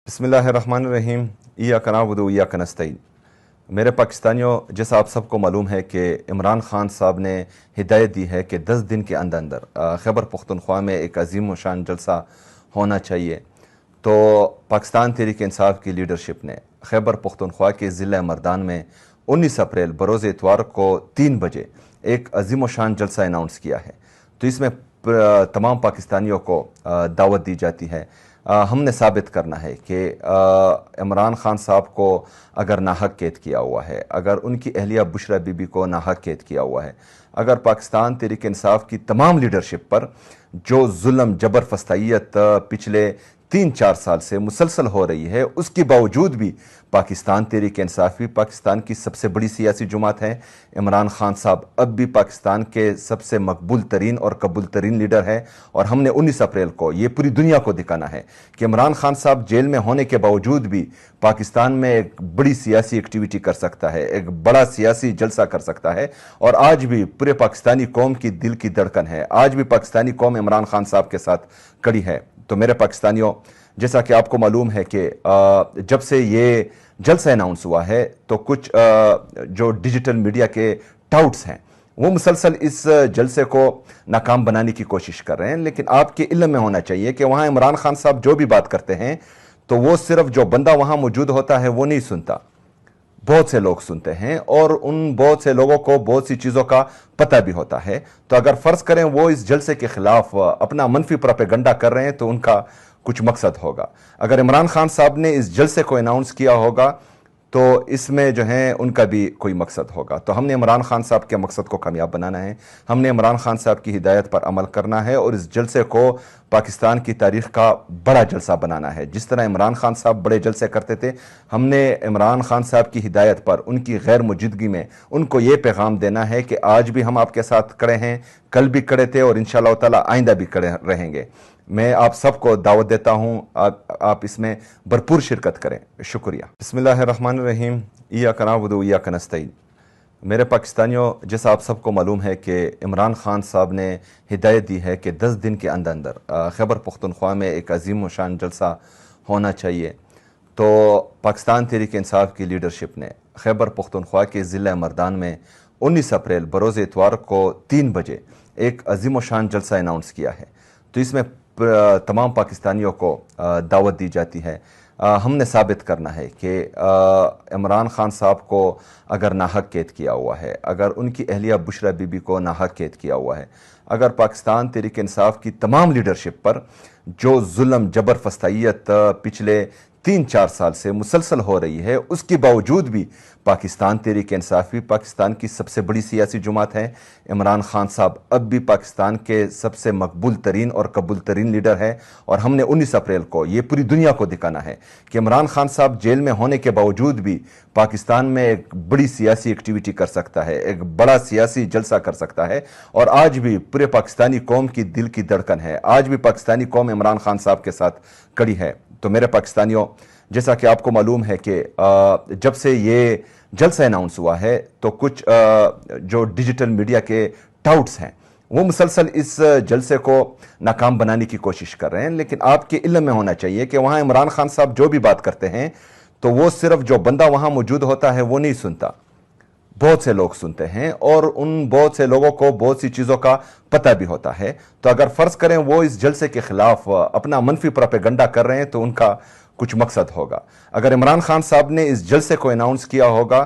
बिस्मिल्लाहिर्रहमानिर्रहीम। इय्याका नअबुदु व इय्याका नस्तईन। मेरे पाकिस्तानियों, जैसा आप सबको मालूम है कि इमरान खान साहब ने हिदायत दी है कि 10 दिन के अंदर अंदर खैबर पख्तूनख्वा में एक अजीम व शान जलसा होना चाहिए। तो पाकिस्तान तहरीक इंसाफ की लीडरशिप ने खैबर पख्तूनख्वा के ज़िला मर्दान में 19 अप्रैल बरोज़ इतवार को 3 बजे एक अजीम व शान जलसा अनाउंस किया है। तो इसमें तमाम पाकिस्तानियों को दावत दी जाती है। हमने साबित करना है कि इमरान खान साहब को अगर नाहक कैद किया हुआ है, अगर उनकी अहलिया बुशरा बीबी को नाहक कैद किया हुआ है, अगर पाकिस्तान तहरीक इंसाफ की तमाम लीडरशिप पर जो जुल्म जबर फस्तायत पिछले 3-4 साल से मुसलसल हो रही है, उसके बावजूद भी पाकिस्तान तहरीक इंसाफी पाकिस्तान की सबसे बड़ी सियासी जुमात है। इमरान खान साहब अब भी पाकिस्तान के सबसे मकबूल तरीन और कबूल तरीन लीडर है। और हमने 19 अप्रैल को ये पूरी दुनिया को दिखाना है कि इमरान खान साहब जेल में होने के बावजूद भी पाकिस्तान में एक बड़ी सियासी एक्टिविटी कर सकता है, एक बड़ा सियासी जलसा कर सकता है। और आज भी पूरे पाकिस्तानी कौम की दिल की धड़कन है, आज भी पाकिस्तानी कौम इमरान खान साहब के साथ खड़ी है। तो मेरे पाकिस्तानियों, जैसा कि आपको मालूम है कि जब से ये जलसा अनाउंस हुआ है तो कुछ जो डिजिटल मीडिया के टाउट्स हैं वो मुसलसल इस जलसे को नाकाम बनाने की कोशिश कर रहे हैं। लेकिन आपके इल्म में होना चाहिए कि वहाँ इमरान खान साहब जो भी बात करते हैं तो वो सिर्फ जो बंदा वहाँ मौजूद होता है वो नहीं सुनता, बहुत से लोग सुनते हैं और उन बहुत से लोगों को बहुत सी चीज़ों का पता भी होता है। तो अगर फ़र्ज़ करें वो इस जलसे के ख़िलाफ़ अपना मनफी प्रोपेगंडा कर रहे हैं तो उनका कुछ मकसद होगा। अगर इमरान खान साहब ने इस जलसे को अनाउंस किया होगा तो इसमें जो है उनका भी कोई मकसद होगा। तो हमने इमरान खान साहब के मकसद को कामयाब बनाना है, हमने इमरान खान साहब की हिदायत पर अमल करना है और इस जलसे को पाकिस्तान की तारीख़ का बड़ा जलसा बनाना है। जिस तरह इमरान खान साहब बड़े जलसे करते थे, हमने इमरान खान साहब की हिदायत पर उनकी गैर मौजूदगी में उनको ये पैगाम देना है कि आज भी हम आपके साथ खड़े हैं, कल भी खड़े थे और इंशाअल्लाह ताला आइंदा भी खड़े रहेंगे। मैं आप सबको दावत देता हूँ, आप इसमें भरपूर शिरकत करें। शुक्रिया। बिस्मिल्लाहिर्रहमानिर्रहीम। इय्याका नअबुदु व इय्याका नस्तईन। मेरे पाकिस्तानियों, जैसा आप सबको मालूम है कि इमरान खान साहब ने हिदायत दी है कि 10 दिन के अंदर अंदर खैबर पख्तूनख्वा में एक अजीम व शान जलसा होना चाहिए। तो पाकिस्तान तहरीक इंसाफ की लीडरशिप ने खैबर पख्तूनख्वा के ज़िला मर्दान में 19 अप्रैल बरोज़ इतवार को 3 बजे एक अजीम व शान जलसा अनाउंस किया है। तो इसमें तमाम पाकिस्तानियों को दावत दी जाती है। हमने साबित करना है कि इमरान खान साहब को अगर नाहक कैद किया हुआ है, अगर उनकी अहलिया बुशरा बीबी को नाहक कैद किया हुआ है, अगर पाकिस्तान तहरीक इंसाफ की तमाम लीडरशिप पर जो जुल्म जबर फस्तायत पिछले 3-4 साल से मुसलसल हो रही है, उसके बावजूद भी पाकिस्तान तहरीक इंसाफी पाकिस्तान की सबसे बड़ी सियासी जुमात है। इमरान खान साहब अब भी पाकिस्तान के सबसे मकबूल तरीन और कबूल तरीन लीडर है। और हमने 19 अप्रैल को ये पूरी दुनिया को दिखाना है कि इमरान खान साहब जेल में होने के बावजूद भी पाकिस्तान में एक बड़ी सियासी एक्टिविटी कर सकता है, एक बड़ा सियासी जलसा कर सकता है। और आज भी पूरे पाकिस्तानी कौम की दिल की धड़कन है, आज भी पाकिस्तानी कौम इमरान खान साहब के साथ खड़ी है। तो मेरे पाकिस्तानियों, जैसा कि आपको मालूम है कि जब से ये जलसा अनाउंस हुआ है तो कुछ जो डिजिटल मीडिया के टाउट्स हैं वो मुसलसल इस जलसे को नाकाम बनाने की कोशिश कर रहे हैं। लेकिन आपके इल्म में होना चाहिए कि वहाँ इमरान खान साहब जो भी बात करते हैं तो वो सिर्फ जो बंदा वहाँ मौजूद होता है वो नहीं सुनता, बहुत से लोग सुनते हैं और उन बहुत से लोगों को बहुत सी चीज़ों का पता भी होता है। तो अगर फ़र्ज़ करें वो इस जलसे के ख़िलाफ़ अपना मनफी प्रोपेगंडा कर रहे हैं तो उनका कुछ मकसद होगा। अगर इमरान खान साहब ने इस जलसे को अनाउंस किया होगा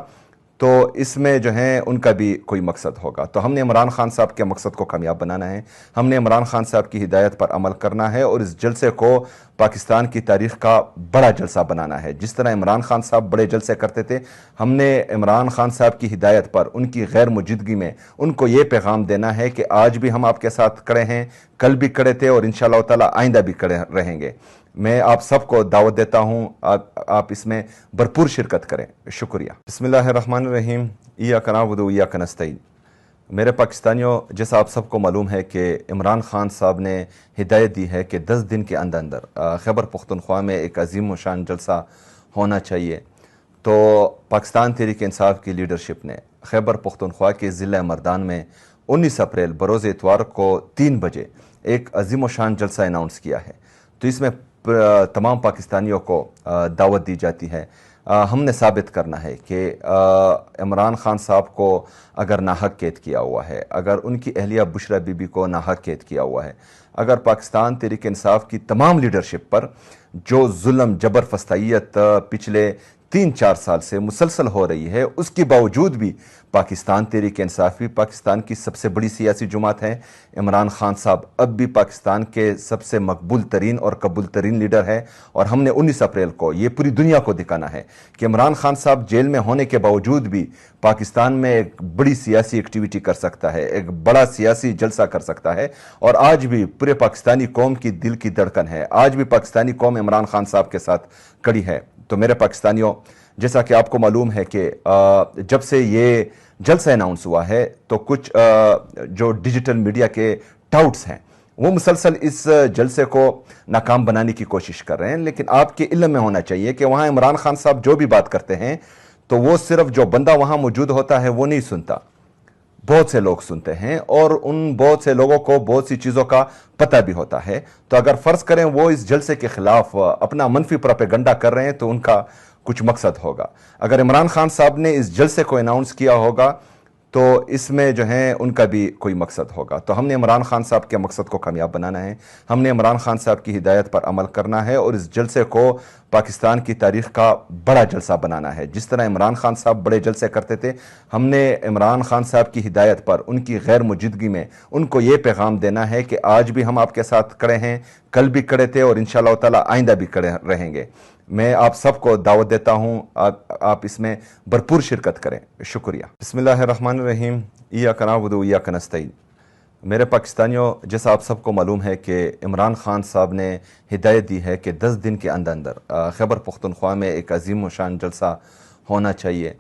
तो इसमें जो है उनका भी कोई मकसद होगा। तो हमने इमरान खान साहब के मकसद को कामयाब बनाना है, हमने इमरान खान साहब की हिदायत पर अमल करना है और इस जलसे को पाकिस्तान की तारीख़ का बड़ा जलसा बनाना है। जिस तरह इमरान खान साहब बड़े जलसे करते थे, हमने इमरान खान साहब की हिदायत पर उनकी गैर मौजूदगी में उनको ये पैगाम देना है कि आज भी हम आपके साथ खड़े हैं, कल भी खड़े थे और इंशाअल्लाह ताला आइंदा भी खड़े रहेंगे। मैं आप सबको दावत देता हूँ, आप इसमें भरपूर शिरकत करें। शुक्रिया। बिस्मिल्लाहिर्रहमानिर्रहीम। इय्याका नअबुदु व इय्याका नस्तईन। मेरे पाकिस्तानियों, जैसा आप सबको मालूम है कि इमरान खान साहब ने हिदायत दी है कि 10 दिन के अंदर अंदर खैबर पख्तूनख्वा में एक अजीम व शान जलसा होना चाहिए। तो पाकिस्तान तहरीक इंसाफ की लीडरशिप ने खैबर पख्तूनख्वा के ज़िला मर्दान में 19 अप्रैल बरोज़ इतवार को 3 बजे एक अजीम व शान जलसा अनाउंस किया है। तो इसमें तमाम पाकिस्तानियों को दावत दी जाती है। हमने साबित करना है कि इमरान खान साहब को अगर नाहक कैद किया हुआ है, अगर उनकी अहलिया बुशरा बीबी को नाहक कैद किया हुआ है, अगर पाकिस्तान तहरीक इंसाफ की तमाम लीडरशिप पर जो जुल्म जबर फस्तायत पिछले 3-4 साल से मुसलसल हो रही है, उसके बावजूद भी पाकिस्तान तहरीक इंसाफ भी पाकिस्तान की सबसे बड़ी सियासी जमात है। इमरान खान साहब अब भी पाकिस्तान के सबसे मकबूल तरीन और कबूल तरीन लीडर है, और हमने 19 अप्रैल को ये पूरी दुनिया को दिखाना है कि इमरान खान साहब जेल में होने के बावजूद भी पाकिस्तान में एक बड़ी सियासी एक्टिविटी कर सकता है, एक बड़ा सियासी जलसा कर सकता है, और आज भी पूरे पाकिस्तानी कौम की दिल की धड़कन है। आज भी पाकिस्तानी कौम इमरान खान साहब के साथ खड़ी है। तो मेरे पाकिस्तानियों, जैसा कि आपको मालूम है कि जब से ये जलसा अनाउंस हुआ है तो कुछ जो डिजिटल मीडिया के टाउट्स हैं वो मुसलसल इस जलसे को नाकाम बनाने की कोशिश कर रहे हैं, लेकिन आपके इल्म में होना चाहिए कि वहाँ इमरान खान साहब जो भी बात करते हैं तो वो सिर्फ जो बंदा वहाँ मौजूद होता है वो नहीं सुनता, बहुत से लोग सुनते हैं, और उन बहुत से लोगों को बहुत सी चीज़ों का पता भी होता है। तो अगर फ़र्ज़ करें वो इस जलसे के ख़िलाफ़ अपना मनफी प्रोपेगेंडा कर रहे हैं तो उनका कुछ मकसद होगा। अगर इमरान खान साहब ने इस जलसे को अनाउंस किया होगा तो इसमें जो है उनका भी कोई मकसद होगा। तो हमने इमरान खान साहब के मकसद को कामयाब बनाना है, हमने इमरान खान साहब की हिदायत पर अमल करना है और इस जलसे को पाकिस्तान की तारीख़ का बड़ा जलसा बनाना है। जिस तरह इमरान खान साहब बड़े जलसे करते थे, हमने इमरान खान साहब की हिदायत पर उनकी गैर मौजूदगी में उनको ये पैगाम देना है कि आज भी हम आपके साथ खड़े हैं, कल भी खड़े थे और इंशाअल्लाह ताला आइंदा भी खड़े रहेंगे। मैं आप सबको दावत देता हूँ, आप इसमें भरपूर शिरकत करें। शुक्रिया। बिस्मिल्लाहिर्रहमानिर्रहीम। इय्याका नअबुदु व इय्याका नस्तईन। मेरे पाकिस्तानियों, जैसा आप सबको मालूम है कि इमरान खान साहब ने हिदायत दी है कि 10 दिन के अंदर अंदर खैबर पख्तूनख्वा में एक अजीम शान जलसा होना चाहिए।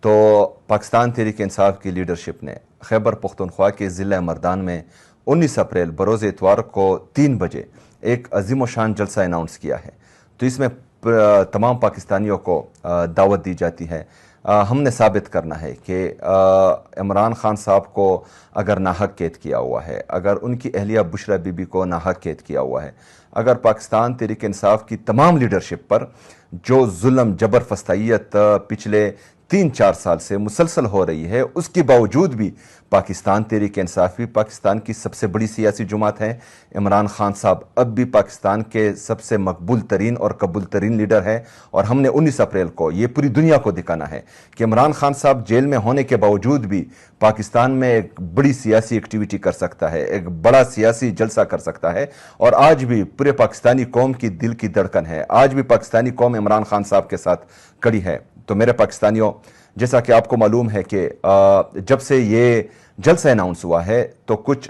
तो पाकिस्तान तहरीक इंसाफ की लीडरशिप ने खैबर पख्तूनख्वा के ज़िला मर्दान में 19 अप्रैल बरोज़ इतवार को 3 बजे एक अजीम शान जलसा अनाउंस किया है। तो इसमें तमाम पाकिस्तानियों को दावत दी जाती है। हमने साबित करना है कि इमरान खान साहब को अगर नाहक कैद किया हुआ है, अगर उनकी अहलिया बुशरा बीबी को नाहक कैद किया हुआ है, अगर पाकिस्तान तहरीक इंसाफ की तमाम लीडरशिप पर जो जुल्म जबर फस्तायत पिछले 3-4 साल से मुसलसल हो रही है, उसके बावजूद भी पाकिस्तान तहरीक इंसाफ भी पाकिस्तान की सबसे बड़ी सियासी जमात है। इमरान खान साहब अब भी पाकिस्तान के सबसे मकबूल तरीन और कबूल तरीन लीडर है, और हमने 19 अप्रैल को ये पूरी दुनिया को दिखाना है कि इमरान खान साहब जेल में होने के बावजूद भी पाकिस्तान में एक बड़ी सियासी एक्टिविटी कर सकता है, एक बड़ा सियासी जलसा कर सकता है, और आज भी पूरे पाकिस्तानी कौम की दिल की धड़कन है। आज भी पाकिस्तानी कौम इमरान खान साहब के साथ खड़ी है। तो मेरे पाकिस्तानियों, जैसा कि आपको मालूम है कि जब से ये जलसा अनाउंस हुआ है तो कुछ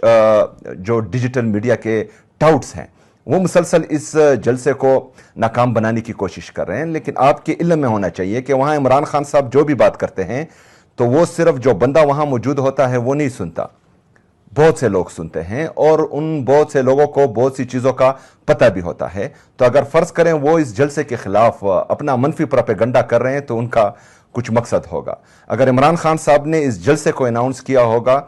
जो डिजिटल मीडिया के टाउट्स हैं वो मुसलसल इस जलसे को नाकाम बनाने की कोशिश कर रहे हैं, लेकिन आपके इल्म में होना चाहिए कि वहाँ इमरान खान साहब जो भी बात करते हैं तो वो सिर्फ जो बंदा वहाँ मौजूद होता है वो नहीं सुनता, बहुत से लोग सुनते हैं, और उन बहुत से लोगों को बहुत सी चीज़ों का पता भी होता है। तो अगर फ़र्ज़ करें वो इस जलसे के ख़िलाफ़ अपना मनफी प्रोपेगेंडा कर रहे हैं तो उनका कुछ मकसद होगा। अगर इमरान खान साहब ने इस जलसे को अनाउंस किया होगा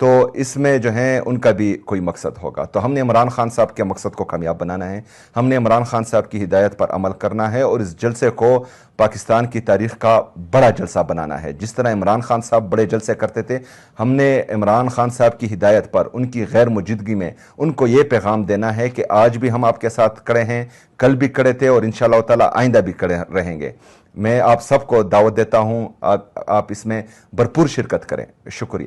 तो इसमें जो है उनका भी कोई मकसद होगा। तो हमने इमरान खान साहब के मकसद को कामयाब बनाना है, हमने इमरान खान साहब की हिदायत पर अमल करना है और इस जलसे को पाकिस्तान की तारीख़ का बड़ा जलसा बनाना है। जिस तरह इमरान खान साहब बड़े जलसे करते थे, हमने इमरान खान साहब की हिदायत पर उनकी गैर मौजूदगी में उनको ये पैगाम देना है कि आज भी हम आपके साथ खड़े हैं, कल भी खड़े थे और इंशाअल्लाह ताला आइंदा भी खड़े रहेंगे। मैं आप सबको दावत देता हूँ, आप इसमें भरपूर शिरकत करें। शुक्रिया।